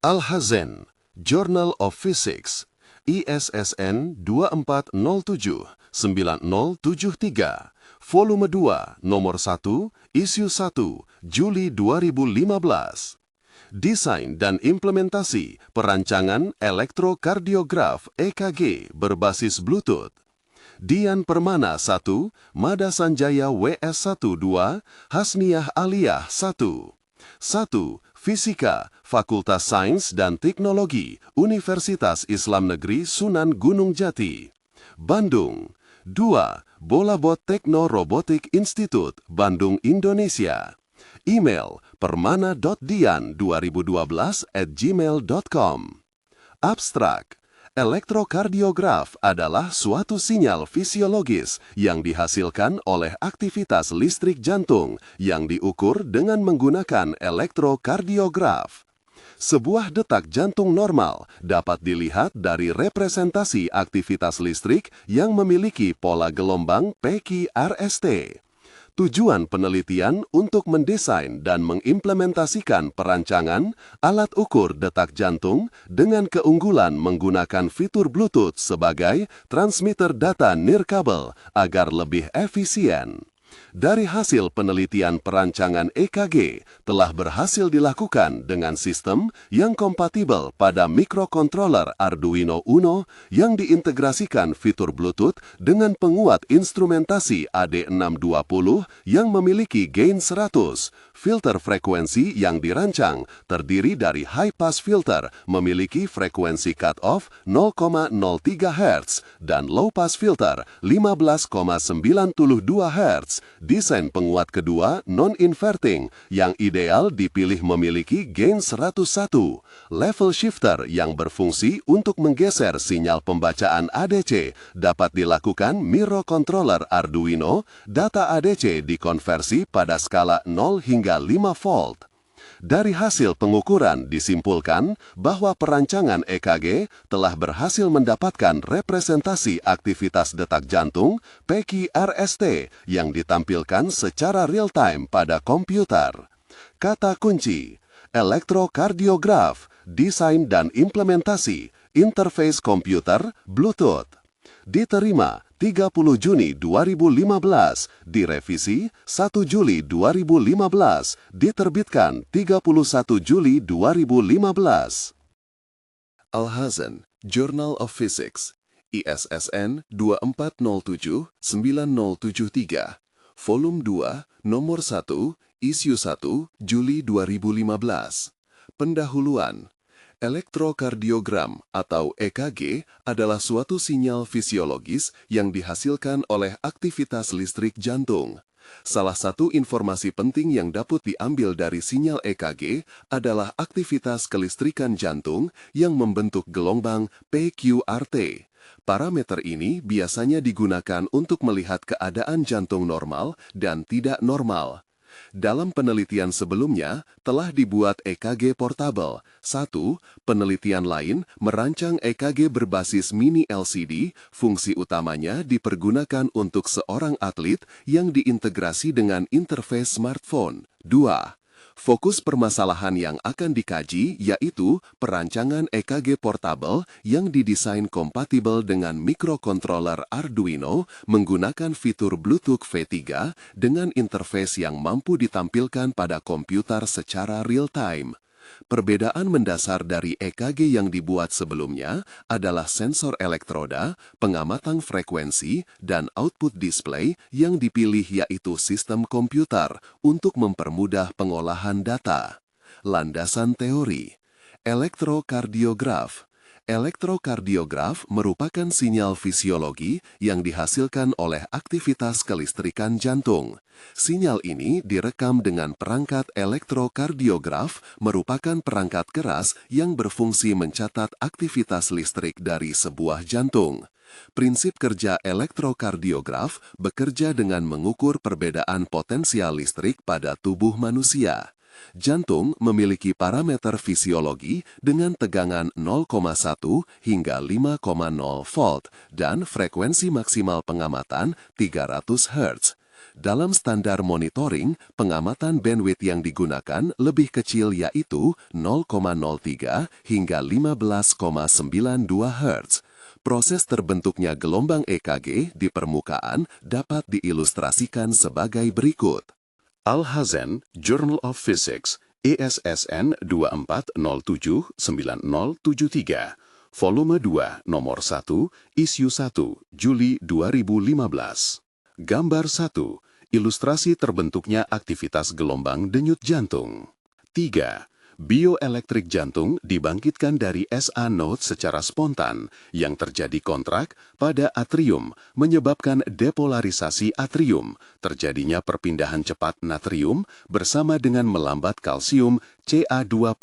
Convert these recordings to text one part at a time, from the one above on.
Al-Hazen, Journal of Physics, ISSN 2407-9073, Volume 2, Nomor 1, Issue 1, Juli 2015. Desain dan implementasi perancangan elektrokardiograf EKG berbasis Bluetooth. Dian Permana 1, Mada Sanjaya WS12, Hasniah Aliyah 1. 1. Fisika, Fakultas Sains dan Teknologi, Universitas Islam Negeri Sunan Gunung Jati, Bandung. 2. Bolabot Tekno Robotik Institute, Bandung, Indonesia. Email permana.dian2012@gmail.com. Abstrak. Elektrokardiograf adalah suatu sinyal fisiologis yang dihasilkan oleh aktivitas listrik jantung yang diukur dengan menggunakan elektrokardiograf. Sebuah detak jantung normal dapat dilihat dari representasi aktivitas listrik yang memiliki pola gelombang PQRST. Tujuan penelitian untuk mendesain dan mengimplementasikan perancangan alat ukur detak jantung dengan keunggulan menggunakan fitur Bluetooth sebagai transmitter data nirkabel agar lebih efisien. Dari hasil penelitian perancangan EKG telah berhasil dilakukan dengan sistem yang kompatibel pada mikrokontroler Arduino Uno yang diintegrasikan fitur Bluetooth dengan penguat instrumentasi AD620 yang memiliki gain 100. Filter frekuensi yang dirancang terdiri dari high pass filter memiliki frekuensi cut-off 0,03 Hz dan low pass filter 15,92 Hz. Desain penguat kedua non-inverting yang ideal dipilih memiliki gain 101. Level shifter yang berfungsi untuk menggeser sinyal pembacaan ADC dapat dilakukan microcontroller Arduino. Data ADC dikonversi pada skala 0 hingga 5 volt. Dari hasil pengukuran disimpulkan bahwa perancangan EKG telah berhasil mendapatkan representasi aktivitas detak jantung PQRST yang ditampilkan secara real-time pada komputer. Kata kunci: elektrokardiograf, desain dan implementasi, interface komputer, Bluetooth. Diterima 30 Juni 2015, direvisi 1 Juli 2015, diterbitkan 31 Juli 2015. Al-Hazen, Journal of Physics, ISSN 2407-9073, Volume 2, Nomor 1, Issue 1, Juli 2015. Pendahuluan. Elektrokardiogram atau EKG adalah suatu sinyal fisiologis yang dihasilkan oleh aktivitas listrik jantung. Salah satu informasi penting yang dapat diambil dari sinyal EKG adalah aktivitas kelistrikan jantung yang membentuk gelombang PQRT. Parameter ini biasanya digunakan untuk melihat keadaan jantung normal dan tidak normal. Dalam penelitian sebelumnya, telah dibuat EKG portable. 1. Penelitian lain merancang EKG berbasis mini LCD, fungsi utamanya dipergunakan untuk seorang atlet yang diintegrasi dengan interface smartphone. 2. Fokus permasalahan yang akan dikaji yaitu perancangan EKG portable yang didesain kompatibel dengan mikrokontroler Arduino menggunakan fitur Bluetooth V3 dengan interface yang mampu ditampilkan pada komputer secara real-time. Perbedaan mendasar dari EKG yang dibuat sebelumnya adalah sensor elektroda, pengamatan frekuensi, dan output display yang dipilih yaitu sistem komputer untuk mempermudah pengolahan data. Landasan teori. Elektrokardiograf. Elektrokardiograf merupakan sinyal fisiologi yang dihasilkan oleh aktivitas kelistrikan jantung. Sinyal ini direkam dengan perangkat elektrokardiograf, merupakan perangkat keras yang berfungsi mencatat aktivitas listrik dari sebuah jantung. Prinsip kerja elektrokardiograf bekerja dengan mengukur perbedaan potensial listrik pada tubuh manusia. Jantung memiliki parameter fisiologi dengan tegangan 0,1 hingga 5,0 volt dan frekuensi maksimal pengamatan 300 Hz. Dalam standar monitoring, pengamatan bandwidth yang digunakan lebih kecil yaitu 0,03 hingga 15,92 Hz. Proses terbentuknya gelombang EKG di permukaan dapat diilustrasikan sebagai berikut. Al-Hazen, Journal of Physics, ISSN 24079073, Volume 2, Nomor 1, Issue 1, Juli 2015. Gambar 1. Ilustrasi terbentuknya aktivitas gelombang denyut jantung. 3. Bioelektrik jantung dibangkitkan dari SA node secara spontan yang terjadi kontrak pada atrium, menyebabkan depolarisasi atrium, terjadinya perpindahan cepat natrium bersama dengan melambat kalsium Ca2+,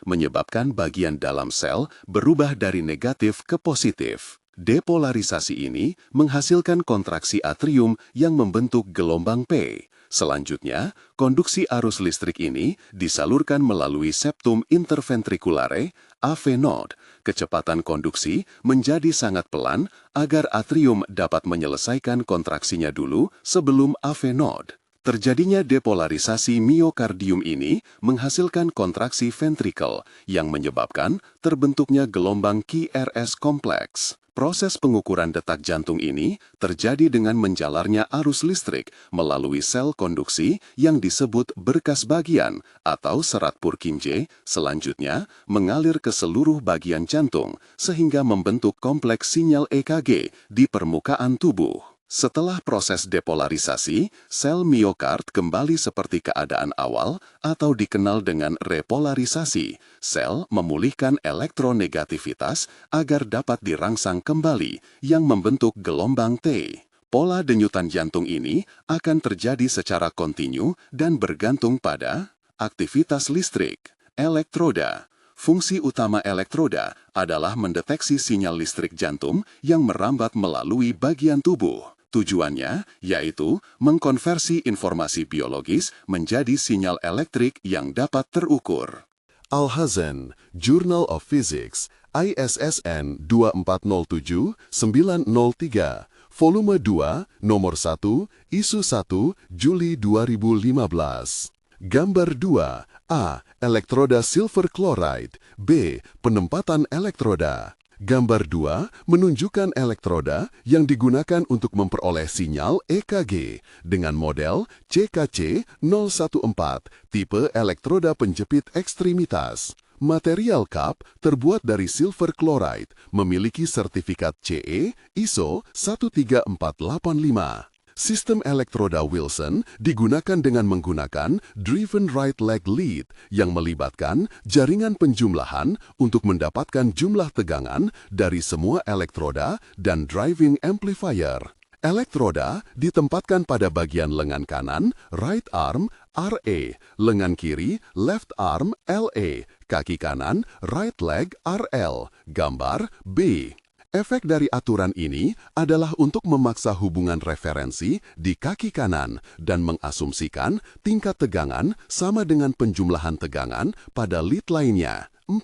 menyebabkan bagian dalam sel berubah dari negatif ke positif. Depolarisasi ini menghasilkan kontraksi atrium yang membentuk gelombang P. Selanjutnya, konduksi arus listrik ini disalurkan melalui septum interventriculare, AV node. Kecepatan konduksi menjadi sangat pelan agar atrium dapat menyelesaikan kontraksinya dulu sebelum AV node. Terjadinya depolarisasi miokardium ini menghasilkan kontraksi ventrikel yang menyebabkan terbentuknya gelombang QRS kompleks. Proses pengukuran detak jantung ini terjadi dengan menjalarnya arus listrik melalui sel konduksi yang disebut berkas bagian atau serat Purkinje, selanjutnya mengalir ke seluruh bagian jantung sehingga membentuk kompleks sinyal EKG di permukaan tubuh. Setelah proses depolarisasi, sel miokard kembali seperti keadaan awal atau dikenal dengan repolarisasi. Sel memulihkan elektronegativitas agar dapat dirangsang kembali yang membentuk gelombang T. Pola denyutan jantung ini akan terjadi secara kontinu dan bergantung pada aktivitas listrik. Elektroda. Fungsi utama elektroda adalah mendeteksi sinyal listrik jantung yang merambat melalui bagian tubuh. Tujuannya yaitu mengkonversi informasi biologis menjadi sinyal elektrik yang dapat terukur. Al-Hazen, Journal of Physics, ISSN 2407-903, Volume 2, Nomor 1, Issue 1, Juli 2015. Gambar 2. A. Elektroda silver chloride. B. Penempatan elektroda. Gambar 2 menunjukkan elektroda yang digunakan untuk memperoleh sinyal EKG dengan model CKC 014, tipe elektroda penjepit ekstremitas. Material cup terbuat dari silver chloride, memiliki sertifikat CE ISO 13485. Sistem elektroda Wilson digunakan dengan menggunakan driven right leg lead yang melibatkan jaringan penjumlahan untuk mendapatkan jumlah tegangan dari semua elektroda dan driving amplifier. Elektroda ditempatkan pada bagian lengan kanan, right arm, RA, lengan kiri, left arm, LA, kaki kanan, right leg, RL, gambar B. Efek dari aturan ini adalah untuk memaksa hubungan referensi di kaki kanan dan mengasumsikan tingkat tegangan sama dengan penjumlahan tegangan pada lead lainnya. 4.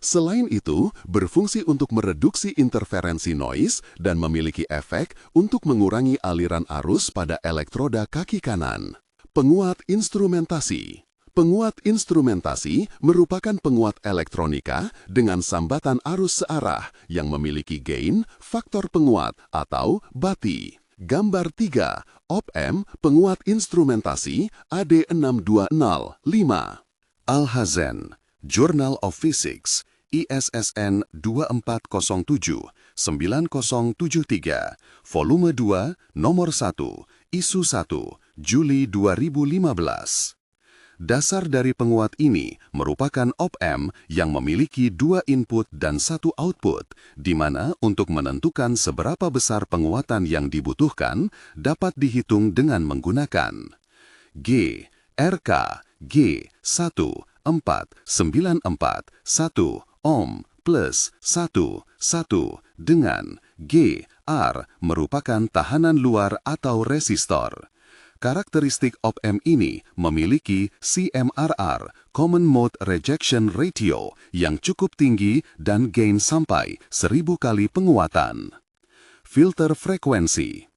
Selain itu, berfungsi untuk mereduksi interferensi noise dan memiliki efek untuk mengurangi aliran arus pada elektroda kaki kanan. Penguat instrumentasi. Penguat instrumentasi merupakan penguat elektronika dengan sambatan arus searah yang memiliki gain, faktor penguat atau bati. Gambar 3. Op-amp penguat instrumentasi AD6205. Al-Hazen, Journal of Physics, ISSN 2407-9073, Volume 2, Nomor 1, Issue 1, Juli 2015. Dasar dari penguat ini merupakan op-amp yang memiliki 2 input dan 1 output, di mana untuk menentukan seberapa besar penguatan yang dibutuhkan dapat dihitung dengan menggunakan G, RK, G1494 1 ohm plus 1 dengan G, R merupakan tahanan luar atau resistor. Karakteristik op-amp ini memiliki CMRR, Common Mode Rejection Ratio, yang cukup tinggi dan gain sampai 1000 kali penguatan. Filter frekuensi.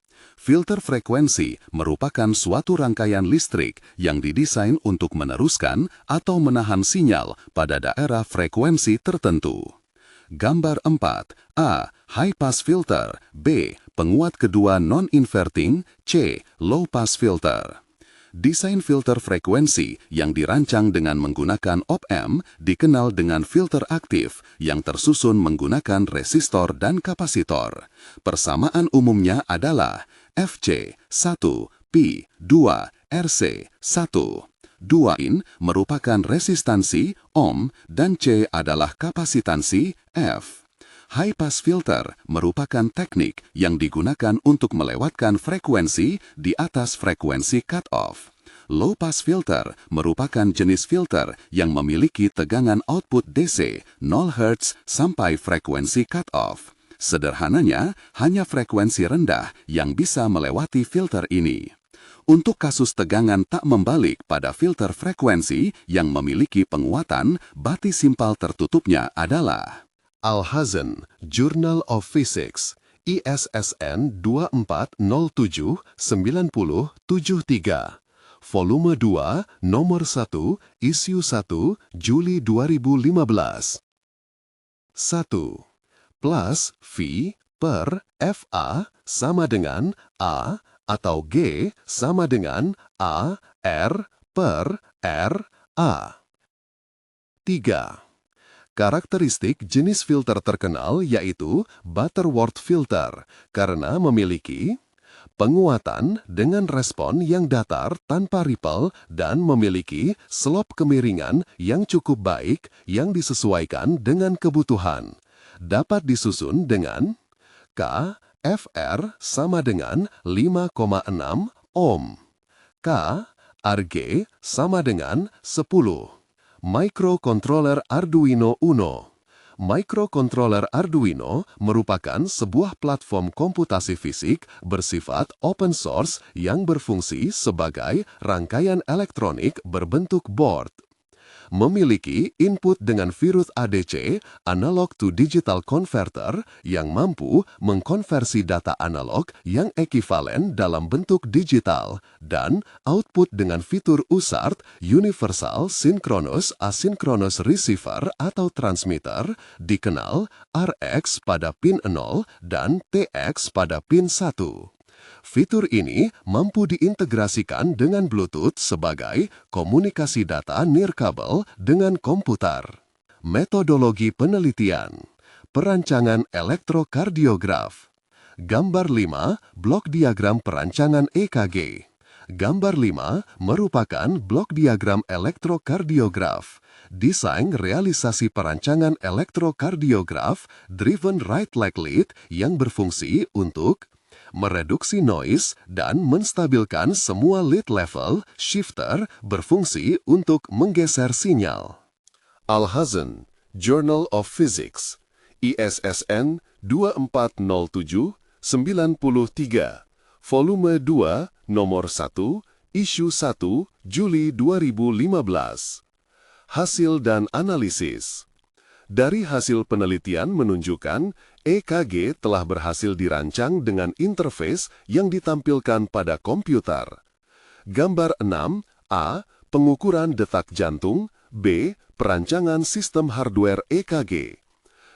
Filter frekuensi merupakan suatu rangkaian listrik yang didesain untuk meneruskan atau menahan sinyal pada daerah frekuensi tertentu. Gambar 4. A. High pass filter. B. Penguat kedua non-inverting. C. Low pass filter. Desain filter frekuensi yang dirancang dengan menggunakan op-amp dikenal dengan filter aktif yang tersusun menggunakan resistor dan kapasitor. Persamaan umumnya adalah FC 1, P 2, RC 1. 2 in merupakan resistansi ohm dan C adalah kapasitansi F. High pass filter merupakan teknik yang digunakan untuk melewatkan frekuensi di atas frekuensi cut-off. Low pass filter merupakan jenis filter yang memiliki tegangan output DC 0 Hz sampai frekuensi cut-off. Sederhananya, hanya frekuensi rendah yang bisa melewati filter ini. Untuk kasus tegangan tak membalik pada filter frekuensi yang memiliki penguatan, batis simpal tertutupnya adalah Alhazen, Journal of Physics, ISSN 2407-9073, Volume 2, Nomor 1, Issue 1, Juli 2015. 1. Plus V per FA sama dengan A atau G sama dengan A R per R A. 3. Karakteristik jenis filter terkenal yaitu Butterworth filter karena memiliki penguatan dengan respon yang datar tanpa ripple dan memiliki slop kemiringan yang cukup baik yang disesuaikan dengan kebutuhan. Dapat disusun dengan K FR sama dengan 5,6 ohm. K RG sama dengan 10. Microcontroller Arduino Uno. Microcontroller Arduino merupakan sebuah platform komputasi fisik bersifat open source yang berfungsi sebagai rangkaian elektronik berbentuk board. Memiliki input dengan virut ADC, analog to digital converter, yang mampu mengkonversi data analog yang ekivalen dalam bentuk digital, dan output dengan fitur USART, Universal Synchronous Asynchronous Receiver atau transmitter, dikenal RX pada pin 0 dan TX pada pin 1. Fitur ini mampu diintegrasikan dengan Bluetooth sebagai komunikasi data nirkabel dengan komputer. Metodologi penelitian. Perancangan elektrokardiograf. Gambar 5, blok diagram perancangan EKG. Gambar 5 merupakan blok diagram elektrokardiograf. Desain realisasi perancangan elektrokardiograf driven right leg lead yang berfungsi untuk mereduksi noise dan menstabilkan semua lead level, shifter berfungsi untuk menggeser sinyal. Alhazen, Journal of Physics, ISSN 2407-93, Volume 2, Nomor 1, Issue 1, Juli 2015. Hasil dan analisis. Dari hasil penelitian menunjukkan EKG telah berhasil dirancang dengan interface yang ditampilkan pada komputer. Gambar 6, A. Pengukuran detak jantung. B. Perancangan sistem hardware EKG.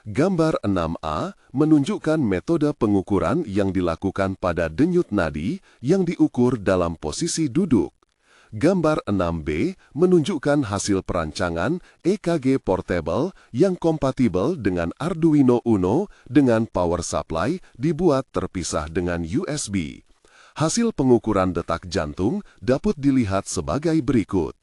Gambar 6A menunjukkan metode pengukuran yang dilakukan pada denyut nadi yang diukur dalam posisi duduk. Gambar 6B menunjukkan hasil perancangan EKG portable yang kompatibel dengan Arduino Uno dengan power supply dibuat terpisah dengan USB. Hasil pengukuran detak jantung dapat dilihat sebagai berikut.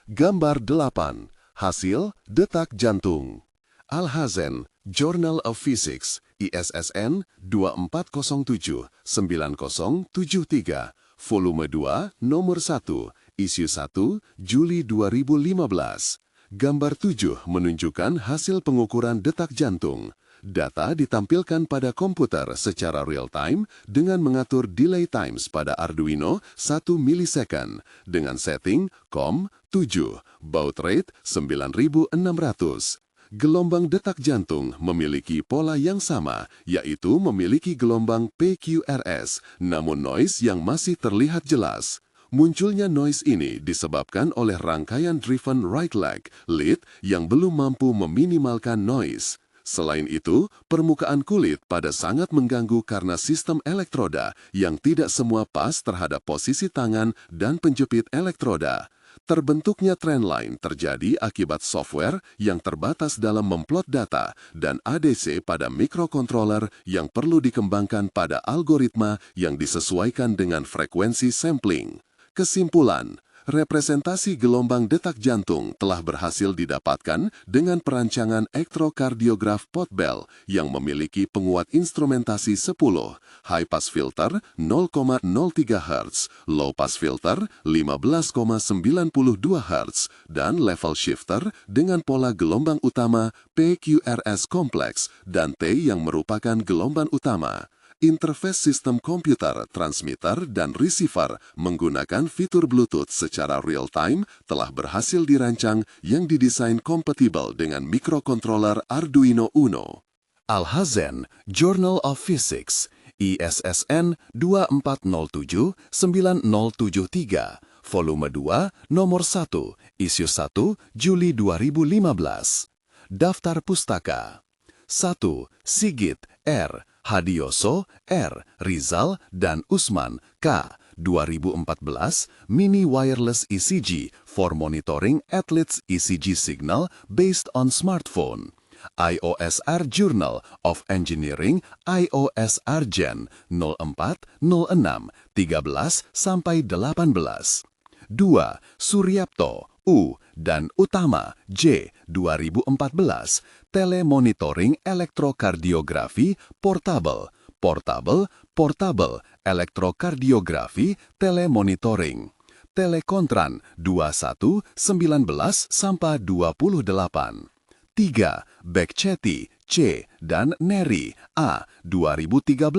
Gambar 8. Hasil detak jantung. Alhazen, Journal of Physics, ISSN 2407-9073, Volume 2, Nomor 1, Issue 1, Juli 2015. Gambar 7 menunjukkan hasil pengukuran detak jantung. Data ditampilkan pada komputer secara real-time dengan mengatur delay times pada Arduino 1 milisecond dengan setting COM 7, baud rate 9600. Gelombang detak jantung memiliki pola yang sama, yaitu memiliki gelombang PQRS, namun noise yang masih terlihat jelas. Munculnya noise ini disebabkan oleh rangkaian driven right leg, lead, yang belum mampu meminimalkan noise. Selain itu, permukaan kulit pada sangat mengganggu karena sistem elektroda yang tidak semua pas terhadap posisi tangan dan penjepit elektroda. Terbentuknya trendline terjadi akibat software yang terbatas dalam memplot data dan ADC pada mikrokontroler yang perlu dikembangkan pada algoritma yang disesuaikan dengan frekuensi sampling. Kesimpulan, representasi gelombang detak jantung telah berhasil didapatkan dengan perancangan elektrokardiograf Potbel yang memiliki penguat instrumentasi 10, high pass filter 0,03 Hz, low pass filter 15,92 Hz, dan level shifter dengan pola gelombang utama PQRS kompleks dan T yang merupakan gelombang utama. Interface sistem komputer, transmitter, dan receiver menggunakan fitur Bluetooth secara real-time telah berhasil dirancang yang didesain kompatibel dengan mikrokontroler Arduino Uno. Alhazen, Journal of Physics, ISSN 2407-9073, Volume 2, Nomor 1, Issue 1, Juli 2015. Daftar pustaka. 1. Sigit, R. Hadioso, R. Rizal, dan Usman, K. 2014, Mini Wireless ECG for Monitoring Athletes ECG Signal Based on Smartphone. IOSR Journal of Engineering, IOSR Gen 0406, 13-18. 2. Suryapto, U, dan Utama, J. 2014, Telemonitoring Elektrokardiografi Portable, Portable, Elektrokardiografi Telemonitoring. Telekontran 21-19-28. 3. Bekceti, C, dan Neri, A, 2013,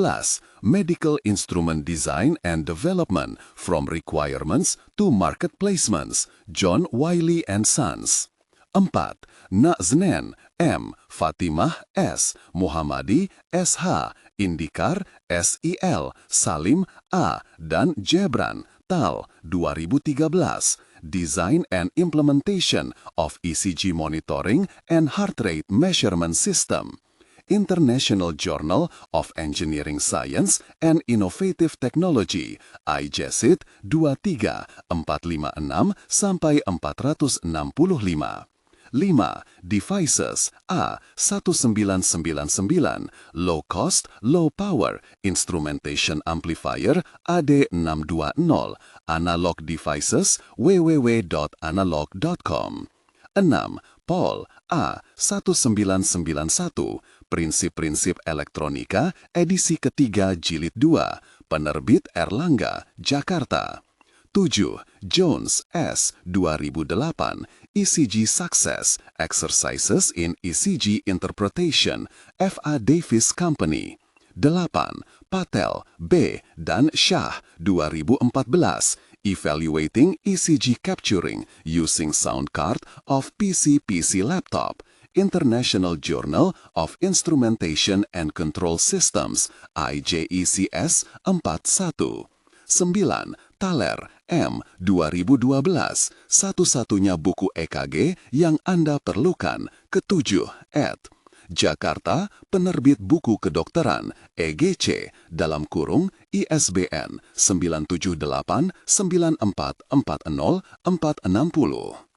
Medical Instrument Design and Development from Requirements to Market Placements, John Wiley & Sons. 4. Naznen, M, Fatimah, S, Muhammadi, SH, Indikar, SIL, Salim, A, dan Jebran, TAL, 2013, Design and Implementation of ECG Monitoring and Heart Rate Measurement System. International Journal of Engineering Science and Innovative Technology, IJSIT 23456-465. 5. Devices, A, 1999, Low Cost, Low Power, Instrumentation Amplifier, AD620, Analog Devices, www.analog.com. 6. Paul, A, 1991, Prinsip-prinsip Elektronika, edisi ketiga Jilid 2, Penerbit Erlangga, Jakarta. 7. Jones, S, 2008, ECG Success, Exercises in ECG Interpretation, F.A. Davis Company. 8. Patel, B, dan Shah, 2014, Evaluating ECG Capturing Using Sound Card of PC Laptop, International Journal of Instrumentation and Control Systems, IJECS 41. 9. Thaler, M, 2012, satu-satunya buku EKG yang Anda perlukan. 7. Ed. Jakarta, Penerbit Buku Kedokteran, EGC, dalam kurung ISBN 978 9440 460.